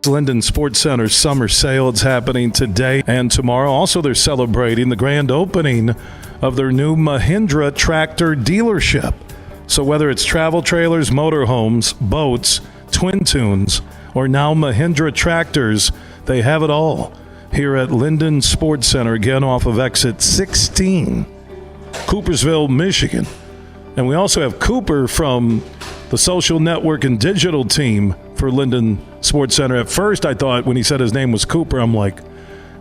Lynden Sports Center summer sale. It's happening today and tomorrow. Also, they're celebrating the grand opening of their new Mahindra tractor dealership. So whether it's travel trailers, motorhomes, boats, twin tunes, or now Mahindra tractors, they have it all here at Lynden Sports Center, again off of exit 16, Coopersville, Michigan. And we also have Cooper from the social network and digital team for Lynden Sports Center. At first, I thought when he said his name was Cooper, I'm like,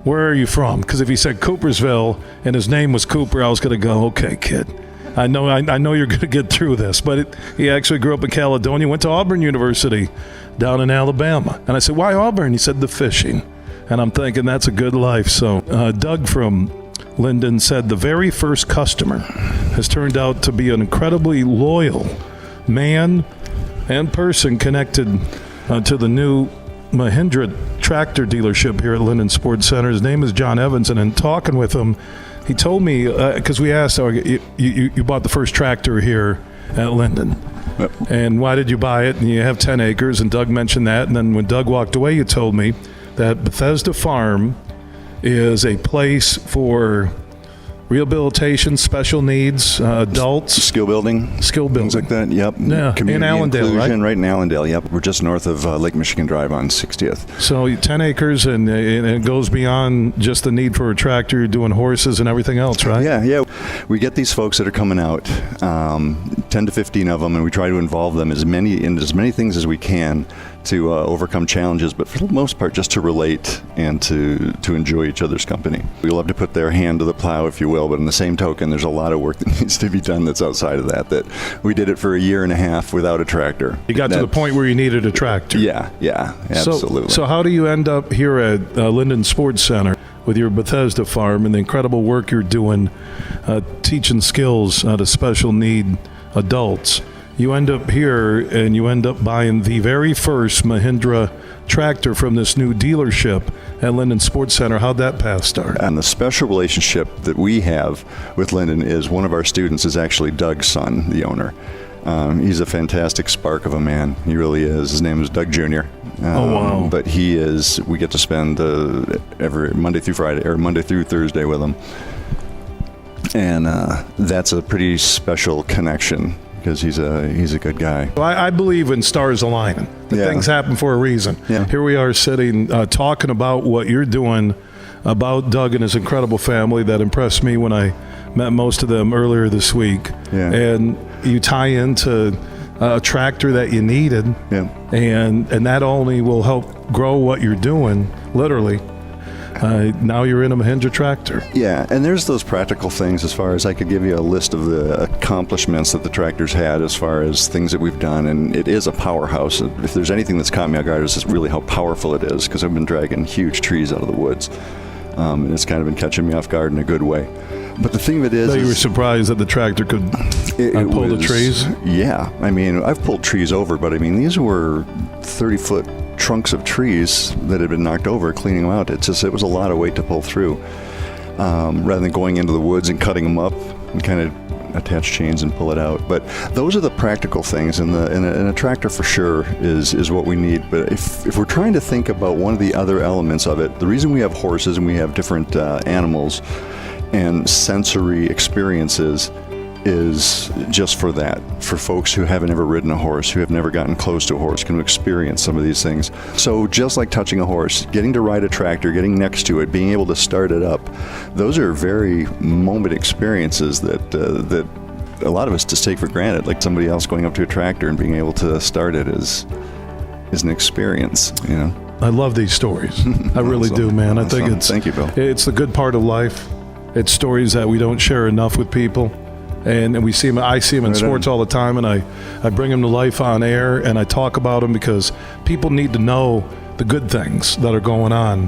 where are you from? Because if he said Coopersville and his name was Cooper, I was going to go, okay, kid, I know you're going to get through this. But he actually grew up in Caledonia, went to Auburn University down in Alabama. And I said, why Auburn? He said, the fishing. And I'm thinking, that's a good life. So Doug from Lynden said the very first customer has turned out to be an incredibly loyal man and person connected to the new Mahindra tractor dealership here at Lynden Sports Center. His name is John Evans, and in talking with him, he told me, because we asked, you bought the first tractor here at Lynden. Yep. And why did you buy it? And you have 10 acres, and Doug mentioned that. And then when Doug walked away, you told me that Bethesda Farm is a place for rehabilitation, special needs, adults. Skill building. Things like that, yep. Yeah, community in Allendale, inclusion, right? Right in Allendale, yep. We're just north of Lake Michigan Drive on 60th. So 10 acres, and it goes beyond just the need for a tractor. You're doing horses and everything else, right? Yeah. We get these folks that are coming out, 10 to 15 of them, and we try to involve them in as many things as we can to overcome challenges, but for the most part, just to relate and to enjoy each other's company. We love to put their hand to the plow, if you will, but in the same token, there's a lot of work that needs to be done that's outside of that we did it for a year and a half without a tractor. You got to the point where you needed a tractor. Yeah, absolutely. So how do you end up here at Lynden Sports Center with your Bethesda farm and the incredible work you're doing teaching skills to special need adults? You end up here and you end up buying the very first Mahindra tractor from this new dealership at Lynden Sports Center. How'd that path start? And the special relationship that we have with Lynden is one of our students is actually Doug's son, the owner. He's a fantastic spark of a man. He really is. His name is Doug Jr. Oh, wow. But we get to spend every Monday through Friday or Monday through Thursday with him. And that's a pretty special connection, because he's a good guy. Well, I believe in stars aligning. Things happen for a reason. Yeah. Here we are sitting talking about what you're doing, about Doug and his incredible family that impressed me when I met most of them earlier this week. Yeah. And you tie into a tractor that you needed, and that only will help grow what you're doing, literally. Now you're in a Mahindra tractor. Yeah, and there's those practical things as far as I could give you a list of the accomplishments that the tractor's had as far as things that we've done, and it is a powerhouse. If there's anything that's caught me off guard, it's just really how powerful it is, because I've been dragging huge trees out of the woods, and it's kind of been catching me off guard in a good way. But the thing of it is... So you were surprised that the tractor could pull the trees? Yeah, I mean, I've pulled trees over, but I mean, these were 30-foot trunks of trees that had been knocked over, cleaning them out. It was a lot of weight to pull through, rather than going into the woods and cutting them up and kind of attach chains and pull it out. But those are the practical things, and a tractor for sure is what we need. But if we're trying to think about one of the other elements of it, the reason we have horses and we have different animals and sensory experiences is just for that, for folks who haven't ever ridden a horse, who have never gotten close to a horse, can experience some of these things. So just like touching a horse, getting to ride a tractor, getting next to it, being able to start it up, those are very moment experiences that a lot of us just take for granted. Like somebody else going up to a tractor and being able to start it is an experience, you know. I love these stories. I really do, man. I think Thank you, Bill. It's the good part of life. It's stories that we don't share enough with people. And we see them. I see them in sports all the time, and I bring them to life on air, and I talk about them because people need to know the good things that are going on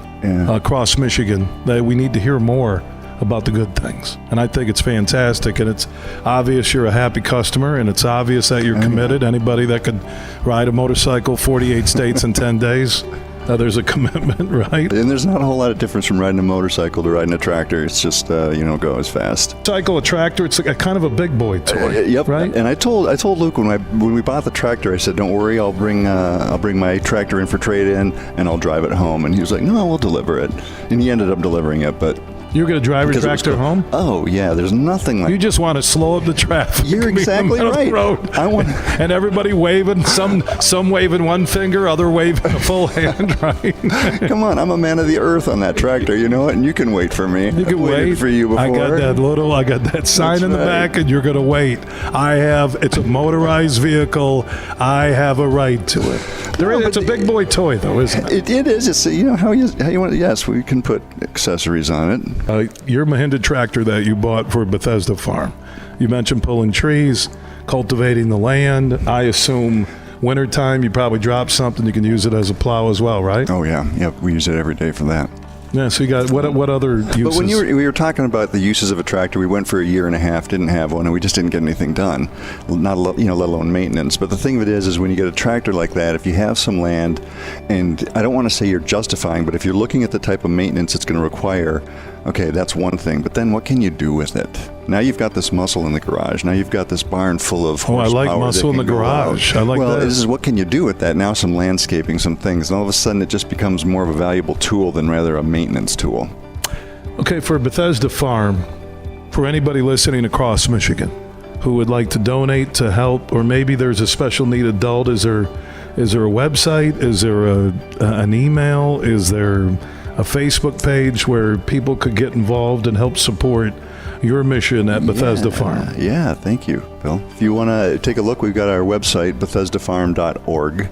across Michigan. That we need to hear more about the good things, and I think it's fantastic. And it's obvious you're a happy customer, and it's obvious that you're committed. Anybody that could ride a motorcycle 48 states in 10 days there's a commitment, right? And there's not a whole lot of difference from riding a motorcycle to riding a tractor. It's just, go as fast. Cycle, a tractor, it's a kind of a big boy toy, Yep. right? And I told Luke when we bought the tractor, I said, "Don't worry, I'll bring my tractor in for trade-in, and I'll drive it home." And he was like, "No, we'll deliver it." And he ended up delivering it, but You're going to drive your tractor home? Oh yeah, there's nothing like. You just want to slow up the traffic. You're exactly right. I want, and everybody waving, some waving one finger, other waving a full hand, right? Come on, I'm a man of the earth on that tractor, you know it, and you can wait for me. You can wait for you before. I got that sign in the back, and you're going to wait. It's a motorized vehicle. I have a right to it. It's a big boy toy, though, isn't it? It is. It's how you want. Yes, we can put accessories on it. Your Mahindra tractor that you bought for Bethesda Farm. You mentioned pulling trees, cultivating the land. I assume wintertime you probably drop something, you can use it as a plow as well, right? Oh yeah, yep. We use it every day for that. Yeah, so you got what other uses? But when we were talking about the uses of a tractor, we went for a year and a half, didn't have one, and we just didn't get anything done. Not let alone maintenance. But the thing of it is when you get a tractor like that, if you have some land, and I don't want to say you're justifying, but if you're looking at the type of maintenance it's going to require, okay, that's one thing. But then what can you do with it? Now you've got this muscle in the garage. Now you've got this barn full of horsepower. I like muscle in the garage. I like that. Well, this is what can you do with that? Now some landscaping, some things, and all of a sudden it just becomes more of a valuable tool than rather a maintenance tool. Okay, for Bethesda Farm, for anybody listening across Michigan who would like to donate to help, or maybe there's a special need adult, is there a website? Is there an email? Is there a Facebook page where people could get involved and help support your mission at Bethesda Farm? Yeah, thank you, Bill. If you want to take a look, we've got our website, BethesdaFarm.org.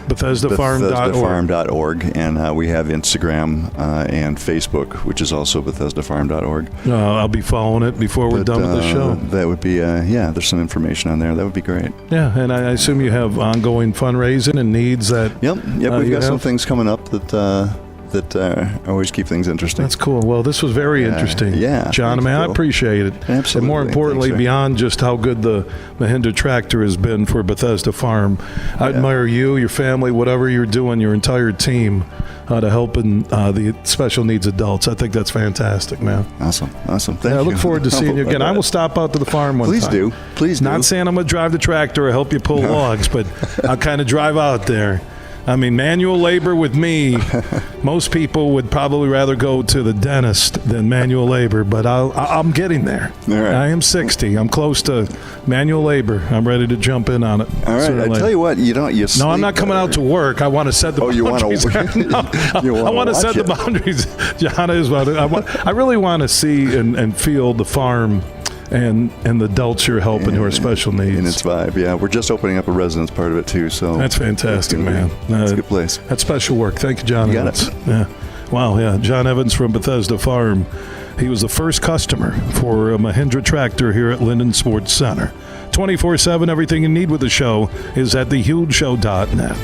BethesdaFarm.org, and we have Instagram and Facebook, which is also BethesdaFarm.org. I'll be following it before we're done with the show. That would be, there's some information on there. That would be great. Yeah, and I assume you have ongoing fundraising and needs that. Yep. We've got some things coming up that always keep things interesting. That's cool. Well, this was very interesting. Yeah. John, I appreciate it. Absolutely. And more importantly, beyond just how good the Mahindra tractor has been for Bethesda Farm, I admire you, your family, whatever you're doing, your entire team to helping the special needs adults. I think that's fantastic, man. Awesome. Thank you. I look forward to seeing you again. I will stop out to the farm one time. Please do. Not saying I'm going to drive the tractor or help you pull logs, but I'll kind of drive out there. I mean, manual labor with me, most people would probably rather go to the dentist than manual labor, but I'm getting there. All right. I am 60. I'm close to manual labor. I'm ready to jump in on it. All right. I tell you what, No, I'm not coming out to work. I want to set the boundaries. I want to set the boundaries. John is about it. I really want to see and feel the farm and the adults you're helping who are special needs. And its vibe, yeah. We're just opening up a residence part of it, too. So that's fantastic, man. It's a good place. That's special work. Thank you, John Evans. Got it. Yeah. Wow, yeah. John Evans from Bethesda Farm. He was the first customer for a Mahindra tractor here at Lynden Sports Center. 24/7, everything you need with the show is at thehugeshow.net.